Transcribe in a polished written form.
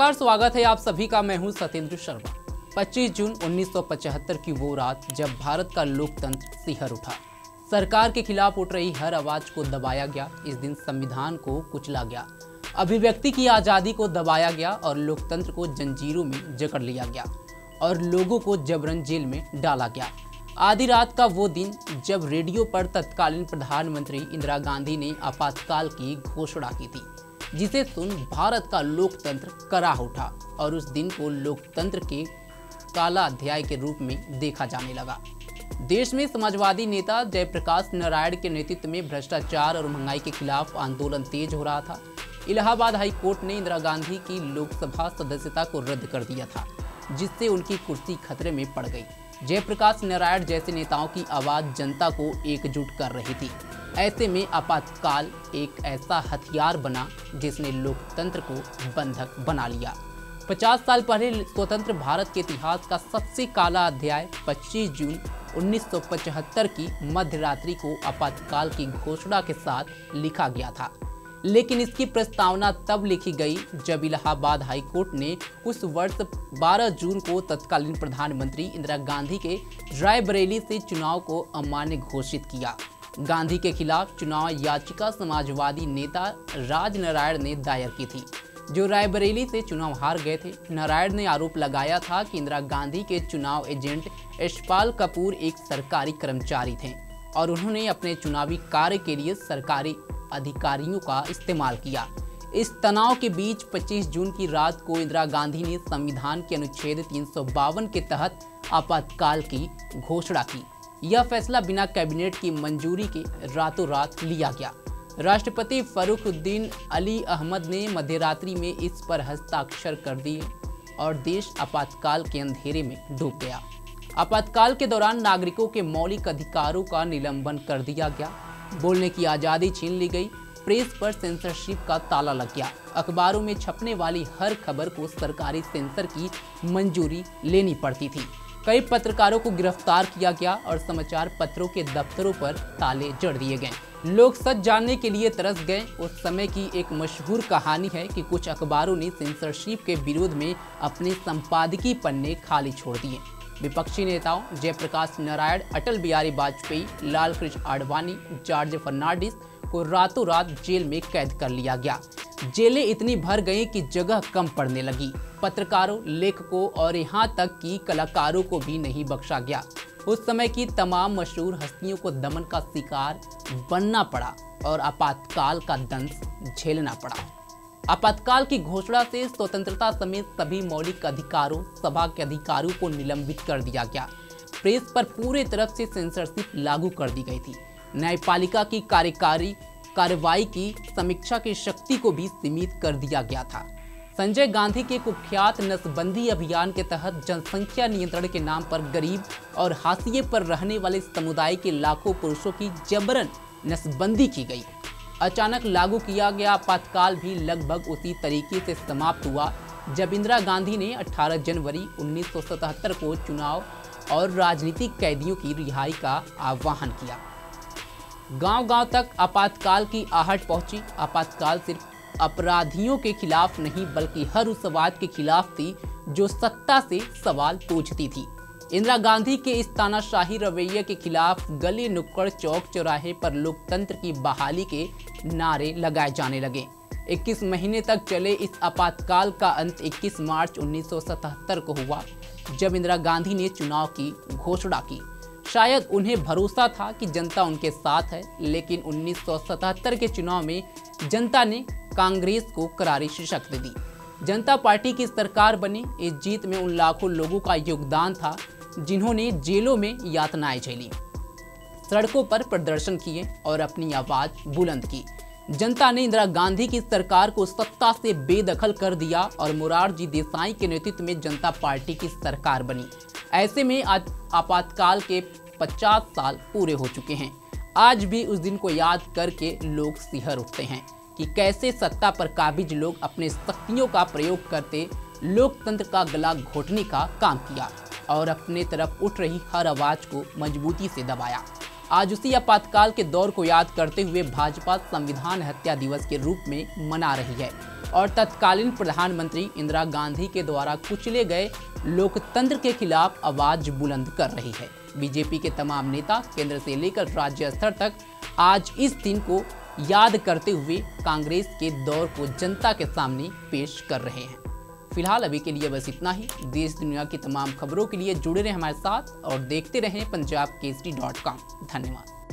नमस्कार, स्वागत है आप सभी का। मैं हूं सत्येंद्र शर्मा। 25 जून 1975 की वो रात जब भारत का लोकतंत्र सिहर उठा, सरकार के खिलाफ उठ रही हर आवाज को दबाया गया। इस दिन संविधान को कुचला गया, अभिव्यक्ति की आज़ादी को दबाया गया और लोकतंत्र को जंजीरों में जकड़ लिया गया और लोगों को जबरन जेल में डाला गया। आधी रात का वो दिन जब रेडियो पर तत्कालीन प्रधानमंत्री इंदिरा गांधी ने आपातकाल की घोषणा की थी, जिसे सुन भारत का लोकतंत्र कराह उठा और उस दिन को लोकतंत्र के काला अध्याय के रूप में देखा जाने लगा। देश में समाजवादी नेता जयप्रकाश नारायण के नेतृत्व में भ्रष्टाचार और महंगाई के खिलाफ आंदोलन तेज हो रहा था। इलाहाबाद हाई कोर्ट ने इंदिरा गांधी की लोकसभा सदस्यता को रद्द कर दिया था, जिससे उनकी कुर्सी खतरे में पड़ गई। जयप्रकाश नारायण जैसे नेताओं की आवाज जनता को एकजुट कर रही थी। ऐसे में आपातकाल एक ऐसा हथियार बना जिसने लोकतंत्र को बंधक बना लिया। 50 साल पहले स्वतंत्र भारत के इतिहास का सबसे काला अध्याय 25 जून 1975 की मध्य रात्रि को आपातकाल की घोषणा के साथ लिखा गया था। लेकिन इसकी प्रस्तावना तब लिखी गई जब इलाहाबाद हाई कोर्ट ने उस वर्ष 12 जून को तत्कालीन प्रधानमंत्री इंदिरा गांधी के रायबरेली से चुनाव को अमान्य घोषित किया। गांधी के खिलाफ चुनाव याचिका समाजवादी नेता राज नारायण ने दायर की थी, जो रायबरेली से चुनाव हार गए थे। नारायण ने आरोप लगाया था कि इंदिरा गांधी के चुनाव एजेंट यशपाल कपूर एक सरकारी कर्मचारी थे और उन्होंने अपने चुनावी कार्य के लिए सरकारी अधिकारियों का इस्तेमाल किया। इस तनाव के बीच 25 जून की रात को इंदिरा गांधी ने संविधान के अनुच्छेद 352 के तहत आपातकाल की घोषणा की। यह फैसला बिना कैबिनेट की मंजूरी के रातों रात लिया गया। राष्ट्रपति फरुखुद्दीन अली अहमद ने मध्यरात्रि में इस पर हस्ताक्षर कर दिए और देश आपातकाल के अंधेरे में डूब गया। आपातकाल के दौरान नागरिकों के मौलिक अधिकारों का निलंबन कर दिया गया, बोलने की आज़ादी छीन ली गई, प्रेस पर सेंसरशिप का ताला लग गया। अखबारों में छपने वाली हर खबर को सरकारी सेंसर की मंजूरी लेनी पड़ती थी। कई पत्रकारों को गिरफ्तार किया गया और समाचार पत्रों के दफ्तरों पर ताले जड़ दिए गए। लोग सच जानने के लिए तरस गए। उस समय की एक मशहूर कहानी है कि कुछ अखबारों ने सेंसरशिप के विरोध में अपने संपादकीय पन्ने खाली छोड़ दिए। विपक्षी नेताओं जयप्रकाश नारायण, अटल बिहारी वाजपेयी, लालकृष्ण आडवाणी, जॉर्ज फर्नांडिस को रातों रात जेल में कैद कर लिया गया। जेलें इतनी भर गईं कि जगह कम पड़ने लगी। पत्रकारों, लेखकों और यहाँ तक कि कलाकारों को भी नहीं बख्शा गया। उस समय की तमाम मशहूर हस्तियों को दमन का शिकार बनना पड़ा और आपातकाल का दंश झेलना पड़ा। आपातकाल की घोषणा से स्वतंत्रता समेत सभी मौलिक अधिकारों, सभा के अधिकारों को निलंबित कर दिया गया। प्रेस पर पूरे तरफ से सेंसरशिप लागू कर दी गई थी। न्यायपालिका की कार्यकारी कार्रवाई की समीक्षा की शक्ति को भी सीमित कर दिया गया था। संजय गांधी के कुख्यात नसबंदी अभियान के तहत जनसंख्या नियंत्रण के नाम पर गरीब और हाशिए पर रहने वाले समुदाय के लाखों पुरुषों की जबरन नसबंदी की गई। अचानक लागू किया गया आपातकाल भी लगभग उसी तरीके से समाप्त हुआ जब इंदिरा गांधी ने 18 जनवरी 1977 को चुनाव और राजनीतिक कैदियों की रिहाई का आह्वान किया। गांव-गांव तक आपातकाल की आहट पहुंची। आपातकाल सिर्फ अपराधियों के खिलाफ नहीं बल्कि हर उस आवाज के खिलाफ थी जो सत्ता से सवाल पूछती थी। इंदिरा गांधी के इस तानाशाही रवैये के खिलाफ गली, नुक्कड़, चौक चौराहे पर लोकतंत्र की बहाली के नारे लगाए जाने लगे। 21 महीने तक चले इस आपातकाल का अंत 21 मार्च 1977 को हुआ, जब इंदिरा गांधी ने चुनाव की घोषणा की। शायद उन्हें भरोसा था कि जनता उनके साथ है, लेकिन 1977 के चुनाव में जनता ने कांग्रेस को करारी शिकस्त दी। जनता पार्टी की सरकार बनी। इस जीत में उन लाखों लोगों का योगदान था जिन्होंने जेलों में यातनाएं झेली, सड़कों पर प्रदर्शन किए और अपनी आवाज बुलंद की। जनता ने इंदिरा गांधी की सरकार को सत्ता से बेदखल कर दिया और मोरारजी देसाई के नेतृत्व में जनता पार्टी की सरकार बनी। ऐसे में आज आपातकाल के 50 साल पूरे हो चुके हैं। आज भी उस दिन को याद करके लोग सिहर उठते हैं कि कैसे सत्ता पर काबिज लोग अपने शक्तियों का प्रयोग करते लोकतंत्र का गला घोटने का काम किया और अपने तरफ उठ रही हर आवाज को मजबूती से दबाया। आज उसी आपातकाल के दौर को याद करते हुए भाजपा संविधान हत्या दिवस के रूप में मना रही है और तत्कालीन प्रधानमंत्री इंदिरा गांधी के द्वारा कुचले गए लोकतंत्र के खिलाफ आवाज बुलंद कर रही है। बीजेपी के तमाम नेता केंद्र से लेकर राज्य स्तर तक आज इस दिन को याद करते हुए कांग्रेस के दौर को जनता के सामने पेश कर रहे हैं। फिलहाल अभी के लिए बस इतना ही। देश दुनिया की तमाम खबरों के लिए जुड़े रहें हमारे साथ और देखते रहें punjabkesari.com। धन्यवाद।